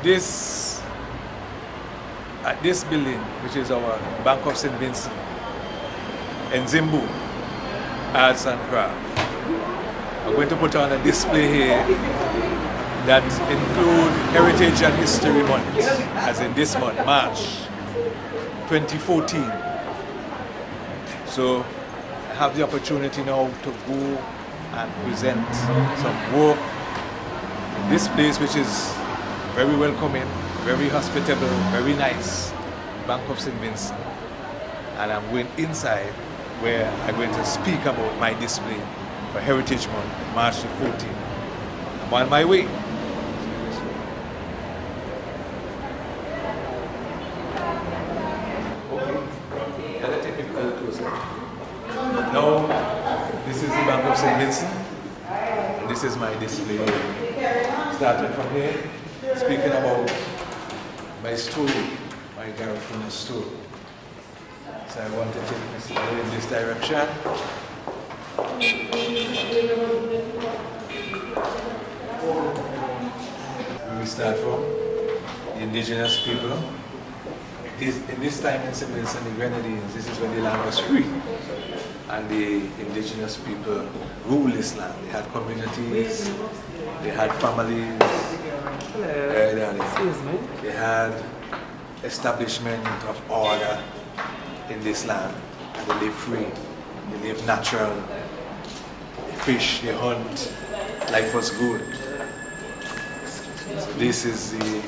This, at this building, which is our Bank of St. Vincent, nzimbu Arts and Craft, I'm going to put on a display here that include Heritage and History Month, as in this month, March 2014. So I have the opportunity now to go and present some work in this place, which is very welcoming, very hospitable, very nice, Bank of St. Vincent. And I'm going inside where I'm going to speak about my display for Heritage Month, March the 14th. I'm on my way. Now, this is the Bank of St. Vincent, and this is my display. Starting from here, speaking about my story, my Garifuna story. So I want to take this in this direction. We start from the indigenous people. In this time in St. Vincent and the Grenadines, this is when the land was free. And the indigenous people ruled this land. They had communities, they had families, they had establishment of order in this land. And they live free, they live natural, they fish, they hunt, life was good. So this is the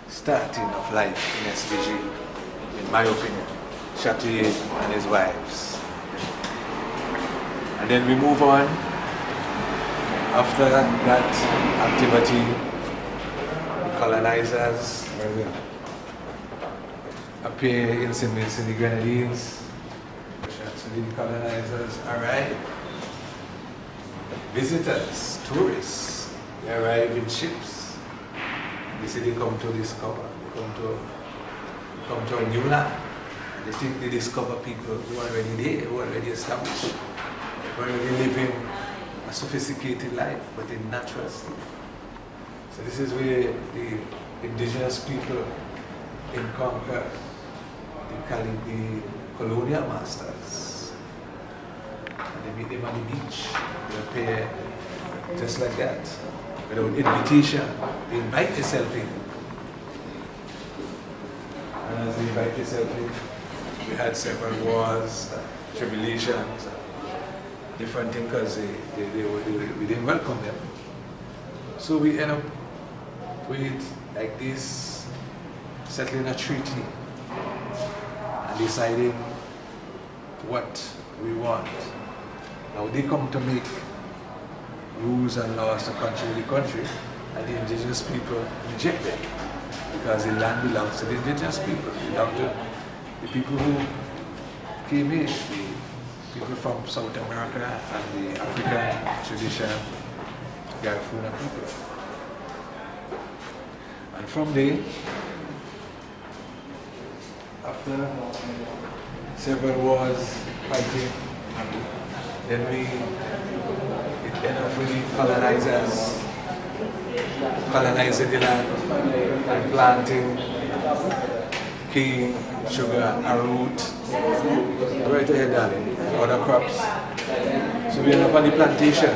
starting of life in SVG, in my opinion. Chatier and his wives. And then we move on. After that activity, the colonizers appear in St. Vincent and the Grenadines. So the colonizers arrive. Visitors, tourists, they arrive in ships. They say they come to discover, they come to a new land. They think they discover people who are already there, who are already established, who are already living a sophisticated life, but in natural state. So this is where the indigenous people encounter the colonial masters. And they meet them on the beach. They appear just like that, without invitation. They invite themselves in. And as they invite themselves in, we had several wars, tribulations, different things, because we didn't welcome them. So we end up with, like this, settling a treaty and deciding what we want. Now they come to make rules and laws to control the country, and the indigenous people reject them, because the land belongs to the indigenous people, it belongs to the people who came in, the people from South America and the African tradition, Garifuna people. And from there, after several wars, fighting, then it ended up with the colonizers colonizing the land and planting cane, sugar, arrowroot, right ahead, darling, other crops. So we end up on the plantation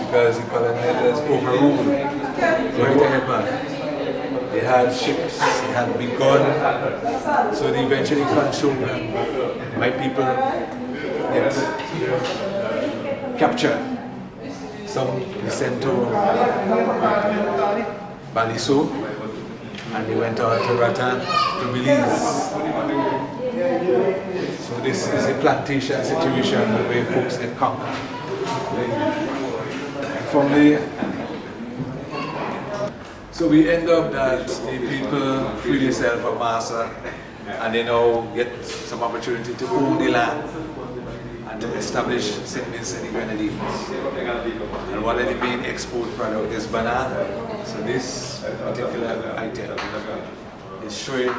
because the colonizers overruled. Right ahead, man. They had ships, they had big guns, so they eventually controlled them. My people get captured. Some they sent to Baliso, and they went on to Ratan, to Belize. So this is a plantation situation where folks get conquered. From there, so we end up that the people free themselves from master, and they now get some opportunity to own the land and to establish St. Vincent and the Grenadines. And one of the main export products is banana. So this particular item is showing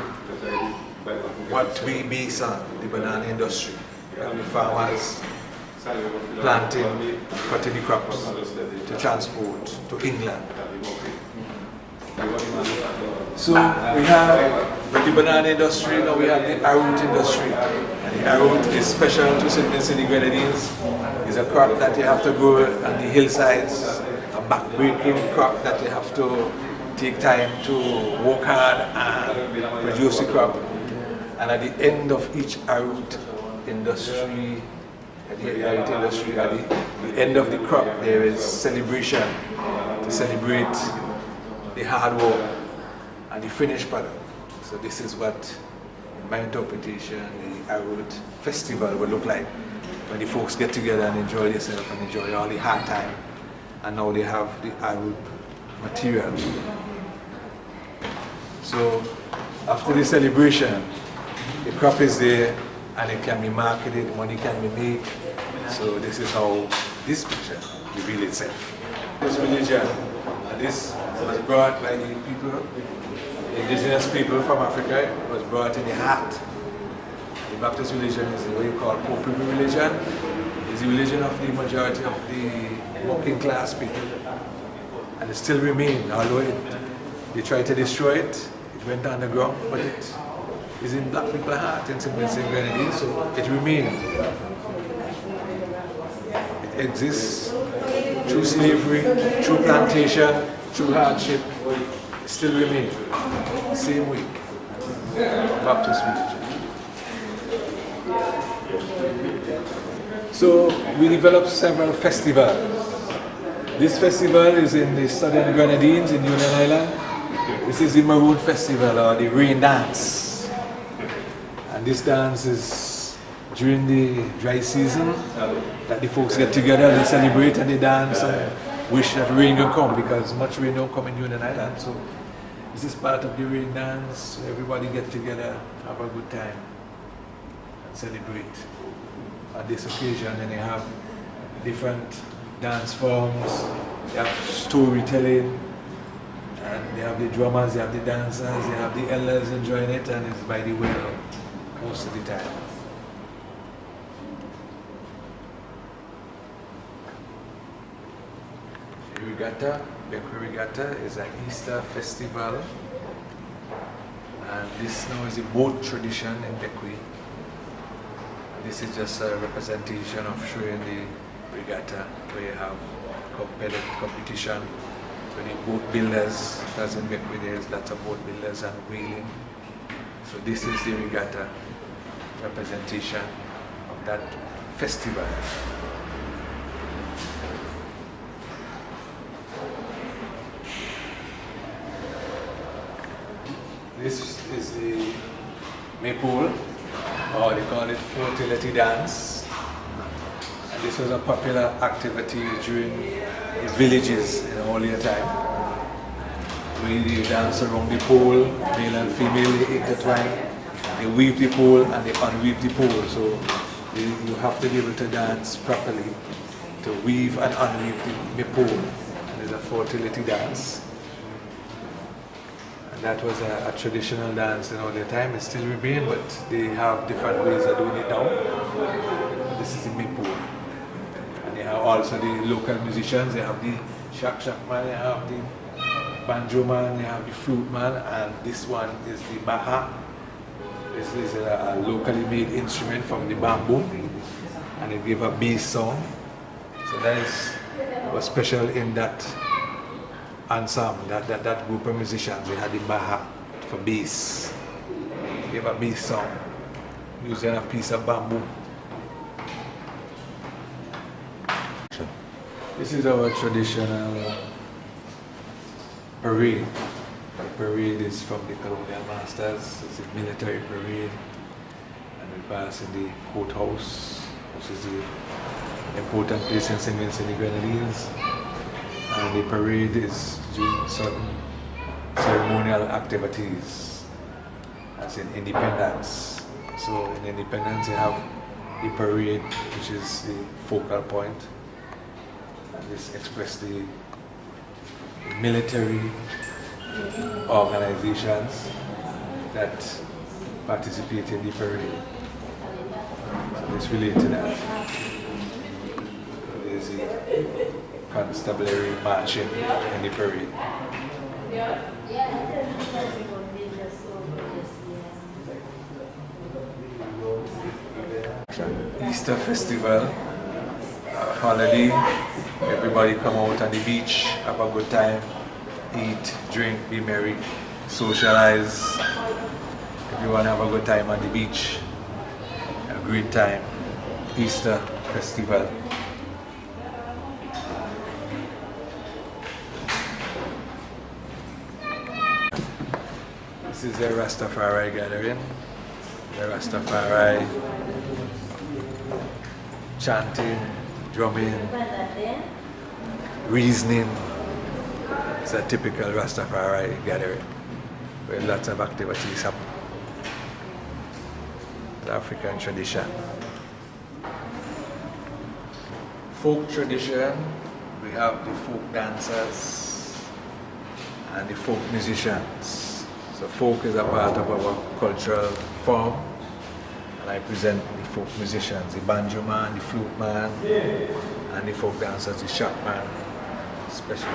what we base on, the banana industry. And the farmers planting, cutting the crops to transport to England. So we have with the banana industry, now we have the arrowroot industry. And the arrowroot is special to St. Grenadines. It's a crop that you have to grow on the hillsides, a back-breaking crop that you have to take time to work hard and produce the crop. And at the end of each arrowroot industry, at the end of the crop, there is celebration to celebrate the hard work and the finished product. So this is what, in my interpretation, the arrowroot festival will look like when the folks get together and enjoy themselves and enjoy all the hard time. And now they have the arrowroot material. So after the celebration, the crop is there and it can be marketed, money can be made. So this is how this picture reveals itself. This religion, and this was brought by the people, the indigenous people from Africa. It was brought in the heart. The Baptist religion is what you call popular religion. It's the religion of the majority of the working class people. And it still remains, although they tried to destroy it, it went underground, but it is in black people's heart in St. Grenadines, so it remains. It exists through slavery, through plantation, through hardship. It still remains. Same way. Baptist religion. So we developed several festivals. This festival is in the southern Grenadines in Union Island. This is the Maroon Festival, or the Rain Dance. And this dance is during the dry season that the folks get together, they celebrate and they dance and wish that rain will come, because much rain don't come in Union Island. So this is part of the rain dance. So everybody get together, have a good time and celebrate. At this occasion, and they have different dance forms, they have storytelling, and they have the drummers, they have the dancers, they have the elders enjoying it, and it's by the well most of the time. The regatta, Bekwai Regatta, is an Easter festival, and this now is a boat tradition in Bekwai. This is just a representation of showing the regatta, where you have competition with the boat builders, because in Bekwai there is lots of boat builders and whaling. So this is the regatta representation of that festival. This is the maypole, or they call it fertility dance. And this was a popular activity during the villages in earlier time. Where they dance around the pole, male and female, they intertwine. They weave the pole and they unweave the pole. So you have to be able to dance properly to weave and unweave the pole. And it's a fertility dance. And that was a traditional dance in earlier time. It still remains, but they have different ways of doing it now. This is the maypole. And they have also the local musicians. They have the shak man, they have the banjo man, they have the flute man, and this one is the baha. This is a locally made instrument from the bamboo, and it gives a bass sound. So that is what's special in that ensemble, that group of musicians. They had the baha for bass. It gave a bass sound using a piece of bamboo. This is our traditional parade. The parade is from the colonial masters. It's a military parade, and we pass in the courthouse, which is the important place in St. Grenadines. And the parade is doing certain ceremonial activities, as in independence. So in independence you have the parade, which is the focal point, and this expresses the military organizations that participate in the parade. So this relates to that. There's the constabulary marching in the parade. Easter festival, holiday, everybody come out on the beach, have a good time, eat, drink, be merry, socialize. Everyone have a good time on the beach, a great time. Easter festival. This is the Rastafari gathering. The Rastafari chanting, drumming, reasoning. It's a typical Rastafari gathering where lots of activities happen. The African tradition. Folk tradition, we have the folk dancers and the folk musicians. So folk is a part of our cultural form, and I present the folk musicians, the banjo man, the flute man, and the folk dancers, the sharp man, especially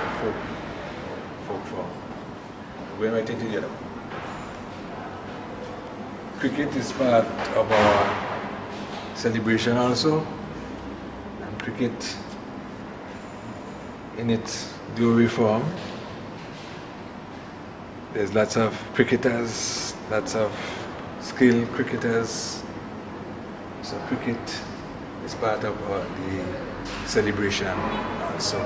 folk form. We're writing together. Cricket is part of our celebration also, and cricket in its glory form. There's lots of cricketers, lots of skilled cricketers. So cricket is part of the celebration also.